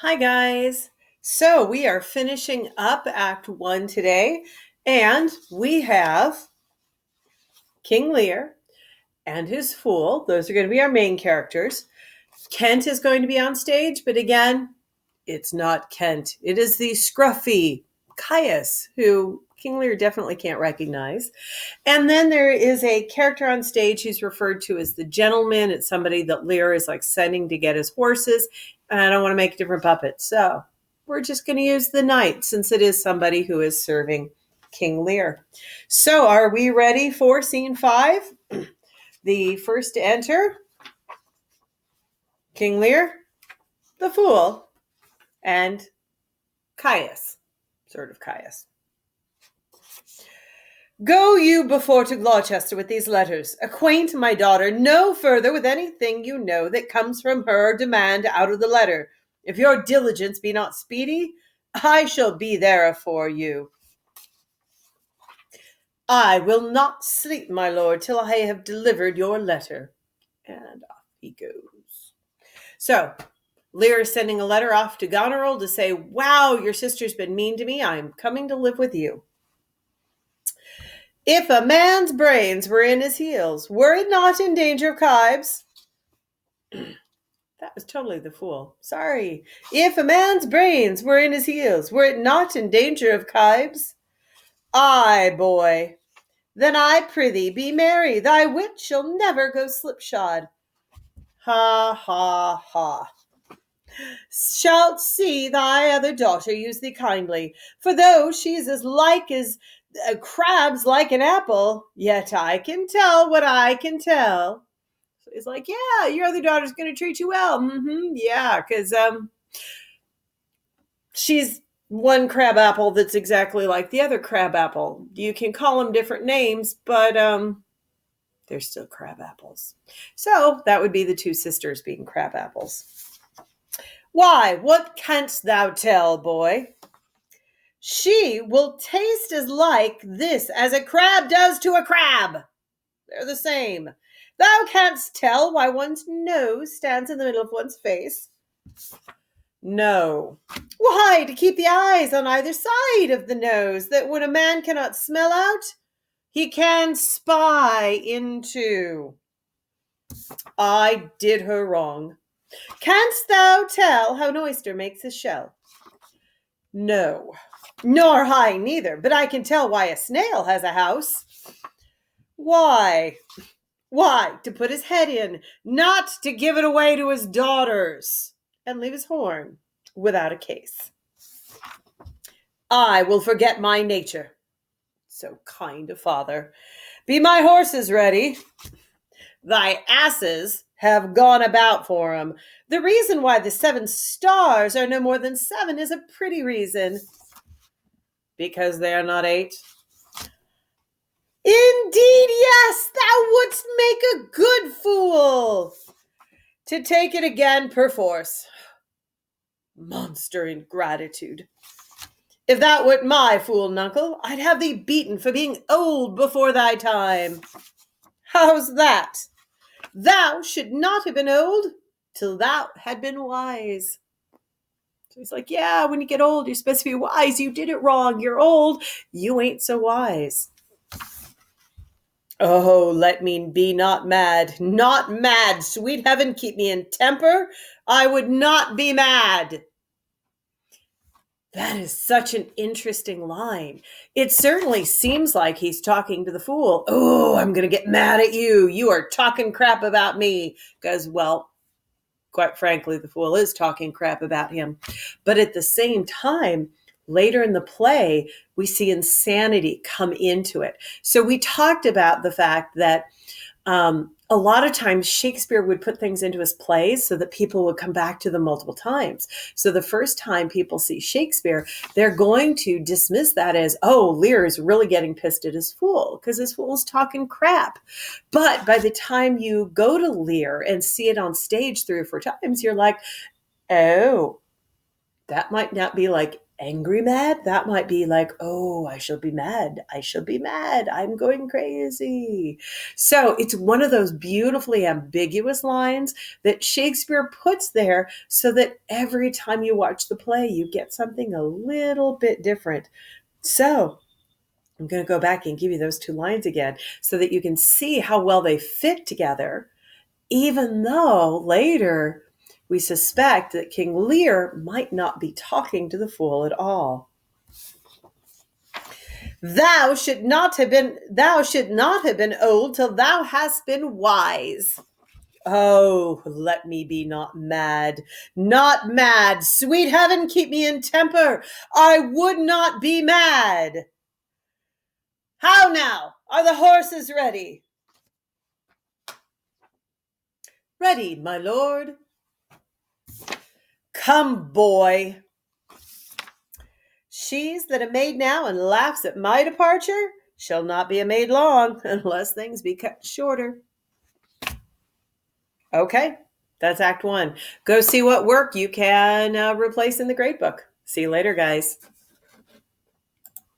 Hi, guys. So we are finishing up Act 1 today, and we have King Lear and his fool. Those are going to be our main characters. Kent is going to be on stage, but again, it's not Kent. It is the scruffy Caius, who King Lear definitely can't recognize. And then there is a character on stage who's referred to as the gentleman. It's somebody that Lear is like sending to get his horses. And I don't want to make a different puppet. So we're just going to use the knight since it is somebody who is serving King Lear. So are we ready for scene 5? The first to enter, King Lear, the fool, and Caius, sort of Caius. Go you before to Gloucester with these letters. Acquaint my daughter no further with anything you know that comes from her demand out of the letter. If your diligence be not speedy, I shall be there for you. I will not sleep, my lord, till I have delivered your letter. And off he goes. So, Lear is sending a letter off to Goneril to say, wow, your sister's been mean to me. I'm coming to live with you. If a man's brains were in his heels, were it not in danger of Kibes? That was totally the fool. Sorry. If a man's brains were in his heels, were it not in danger of Kibes? Ay, boy. Then I prithee be merry, thy wit shall never go slipshod. Ha, ha, ha. Shalt see thy other daughter use thee kindly, for though she's as like as crabs like an apple, yet I can tell what I can tell. So he's like, yeah, your other daughter's going to treat you well. Yeah, because she's one crab apple that's exactly like the other crab apple. You can call them different names, but they're still crab apples. So that would be the two sisters being crab apples. Why, what canst thou tell, boy? She will taste as like this as a crab does to a crab. They're the same. Thou canst tell why one's nose stands in the middle of one's face. No. Why, to keep the eyes on either side of the nose, that when a man cannot smell out, he can spy into. I did her wrong. Canst thou tell how an oyster makes his shell? No. Nor I neither, but I can tell why a snail has a house. Why? Why, to put his head in, not to give it away to his daughters, and leave his horn without a case. I will forget my nature. So kind a father. Be my horses ready? Thy asses have gone about for 'em. The reason why the 7 stars are no more than 7 is a pretty reason. Because they are not 8. Indeed, yes, thou wouldst make a good fool. To take it again perforce. Monster ingratitude. If that wert my fool, nuncle, I'd have thee beaten for being old before thy time. How's that? Thou should not have been old till thou had been wise. So he's like, yeah, when you get old, you're supposed to be wise. You did it wrong. You're old. You ain't so wise. Oh, let me be not mad. Not mad. Sweet heaven, keep me in temper. I would not be mad. That is such an interesting line. It certainly seems like he's talking to the fool. Oh, I'm going to get mad at you. You are talking crap about me. Because, well, quite frankly, the fool is talking crap about him. But at the same time, later in the play, we see insanity come into it. So we talked about the fact that a lot of times Shakespeare would put things into his plays so that people would come back to them multiple times. So the first time people see Shakespeare, they're going to dismiss that as, oh, Lear is really getting pissed at his fool because his fool is talking crap. But by the time you go to Lear and see it on stage 3 or 4 times, you're like, oh, that might not be like angry mad, that might be like, oh, I shall be mad. I shall be mad. I'm going crazy. So it's one of those beautifully ambiguous lines that Shakespeare puts there so that every time you watch the play, you get something a little bit different. So I'm going to go back and give you those two lines again so that you can see how well they fit together, even though later we suspect that King Lear might not be talking to the fool at all. Thou should not have been old till thou hast been wise. Oh, let me be not mad, not mad. Sweet heaven, keep me in temper. I would not be mad. How now? Are the horses ready? Ready, my lord. Come, boy. She's that a maid now and laughs at my departure shall not be a maid long unless things be cut shorter. Okay, that's Act 1. Go see what work you can replace in the grade book. See you later, guys.